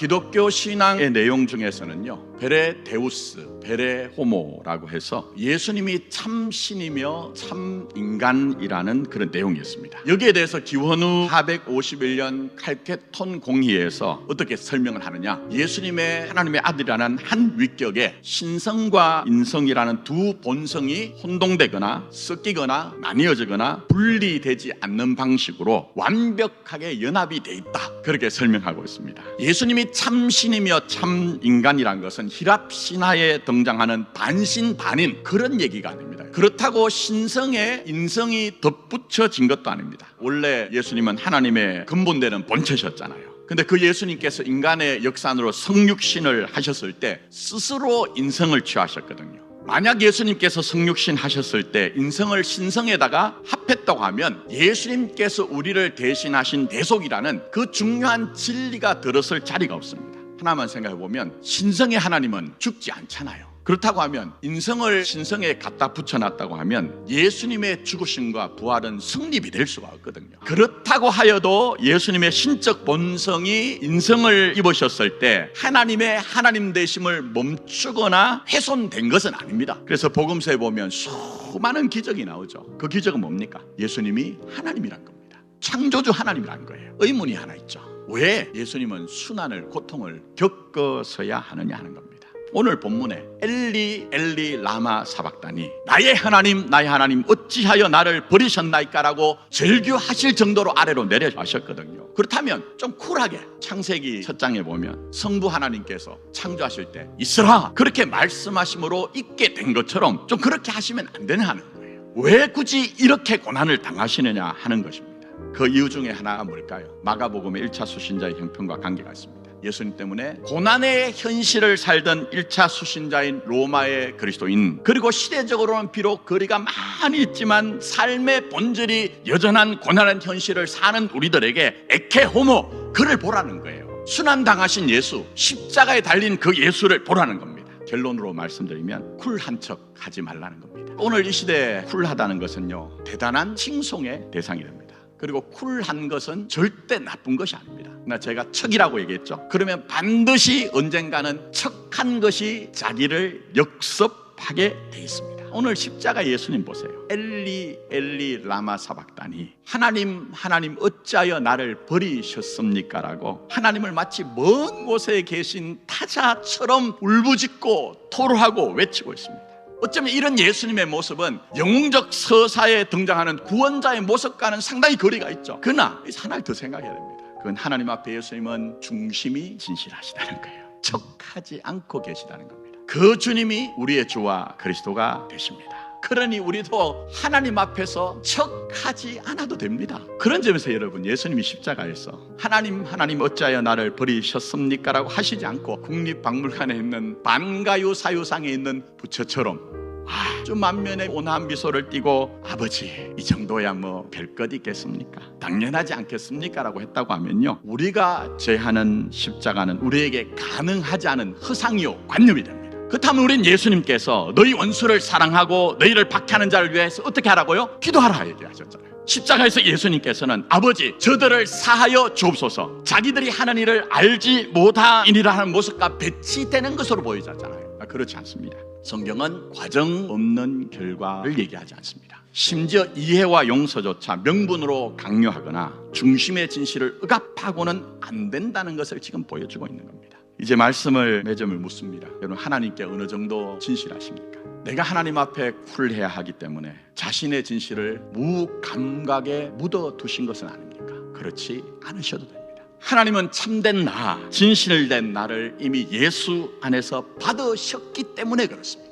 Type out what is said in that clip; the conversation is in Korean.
기독교 신앙의 내용 중에서는요, 베레데우스, 베레호모라고 해서 예수님이 참 신이며 참 인간이라는 그런 내용이 있습니다. 여기에 대해서 기원후 451년 칼케톤 공의에서 어떻게 설명을 하느냐, 예수님의 하나님의 아들이라는 한 위격에 신성과 인성이라는 두 본성이 혼동되거나 섞이거나 나뉘어지거나 분리되지 않는 방식으로 완벽하게 연합이 돼 있다, 그렇게 설명하고 있습니다. 예수님이 참 신이며 참 인간이란 것은 히랍 신화에 등장하는 반신반인 그런 얘기가 아닙니다. 그렇다고 신성에 인성이 덧붙여진 것도 아닙니다. 원래 예수님은 하나님의 근본되는 본체셨잖아요. 근데 그 예수님께서 인간의 역산으로 성육신을 하셨을 때 스스로 인성을 취하셨거든요. 만약 예수님께서 성육신 하셨을 때 인성을 신성에다가 합했다고 하면 예수님께서 우리를 대신하신 대속이라는 그 중요한 진리가 들었을 자리가 없습니다. 하나만 생각해 보면 신성의 하나님은 죽지 않잖아요. 그렇다고 하면 인성을 신성에 갖다 붙여놨다고 하면 예수님의 죽으심과 부활은 성립이 될 수가 없거든요. 그렇다고 하여도 예수님의 신적 본성이 인성을 입으셨을 때 하나님의 하나님 되심을 멈추거나 훼손된 것은 아닙니다. 그래서 복음서에 보면 수많은 기적이 나오죠. 그 기적은 뭡니까? 예수님이 하나님이란 겁니다. 창조주 하나님이란 거예요. 의문이 하나 있죠. 왜 예수님은 순환을, 고통을 겪어서야 하느냐 하는 겁니다. 오늘 본문에 엘리 엘리 라마 사박다니, 나의 하나님 나의 하나님 어찌하여 나를 버리셨나이까 라고 절규하실 정도로 아래로 내려가셨거든요. 그렇다면 좀 쿨하게 창세기 첫 장에 보면 성부 하나님께서 창조하실 때 있으라 그렇게 말씀하심으로 있게 된 것처럼 좀 그렇게 하시면 안 되는 거예요. 왜 굳이 이렇게 고난을 당하시느냐 하는 것입니다. 그 이유 중에 하나가 뭘까요? 마가복음의 1차 수신자의 형편과 관계가 있습니다. 예수님 때문에 고난의 현실을 살던 1차 수신자인 로마의 그리스도인, 그리고 시대적으로는 비록 거리가 많이 있지만 삶의 본질이 여전한 고난의 현실을 사는 우리들에게 에케 호모, 그를 보라는 거예요. 순환당하신 예수, 십자가에 달린 그 예수를 보라는 겁니다. 결론으로 말씀드리면 쿨한 척 하지 말라는 겁니다. 오늘 이 시대에 쿨하다는 것은요, 대단한 칭송의 대상이 됩니다. 그리고 쿨한 것은 절대 나쁜 것이 아닙니다. 제가 척이라고 얘기했죠. 그러면 반드시 언젠가는 척한 것이 자기를 역섭하게 돼 있습니다. 오늘 십자가 예수님 보세요. 엘리 엘리 라마 사박다니, 하나님 하나님 어찌하여 나를 버리셨습니까? 라고 하나님을 마치 먼 곳에 계신 타자처럼 울부짖고 토로하고 외치고 있습니다. 어쩌면 이런 예수님의 모습은 영웅적 서사에 등장하는 구원자의 모습과는 상당히 거리가 있죠. 그러나 하나를 더 생각해야 됩니다. 그건 하나님 앞에 예수님은 중심이 진실하시다는 거예요. 척하지 않고 계시다는 겁니다. 그 주님이 우리의 주와 그리스도가 되십니다. 그러니 우리도 하나님 앞에서 척하지 않아도 됩니다. 그런 점에서 여러분, 예수님이 십자가에서 하나님 하나님 어찌하여 나를 버리셨습니까? 라고 하시지 않고 국립박물관에 있는 반가유 사유상에 있는 부처처럼 아주 만면에 온화한 미소를 띠고 아버지 이 정도야 뭐 별것 있겠습니까? 당연하지 않겠습니까? 라고 했다고 하면요, 우리가 제하는 십자가는 우리에게 가능하지 않은 허상이요 관념이 됩니다. 그렇다면 우린 예수님께서 너희 원수를 사랑하고 너희를 박해하는 자를 위해서 어떻게 하라고요? 기도하라 얘기하셨잖아요. 십자가에서 예수님께서는 아버지 저들을 사하여 주옵소서, 자기들이 하는 일을 알지 못하니라 하는 모습과 배치되는 것으로 보여졌잖아요. 그렇지 않습니다. 성경은 과정 없는 결과를 얘기하지 않습니다. 심지어 이해와 용서조차 명분으로 강요하거나 중심의 진실을 억압하고는 안 된다는 것을 지금 보여주고 있는 겁니다. 이제 말씀을 몇 점을 묻습니다. 여러분, 하나님께 어느 정도 진실하십니까? 내가 하나님 앞에 쿨해야 하기 때문에 자신의 진실을 무감각에 묻어두신 것은 아닙니까? 그렇지 않으셔도 됩니다. 하나님은 참된 나, 진실된 나를 이미 예수 안에서 받으셨기 때문에 그렇습니다.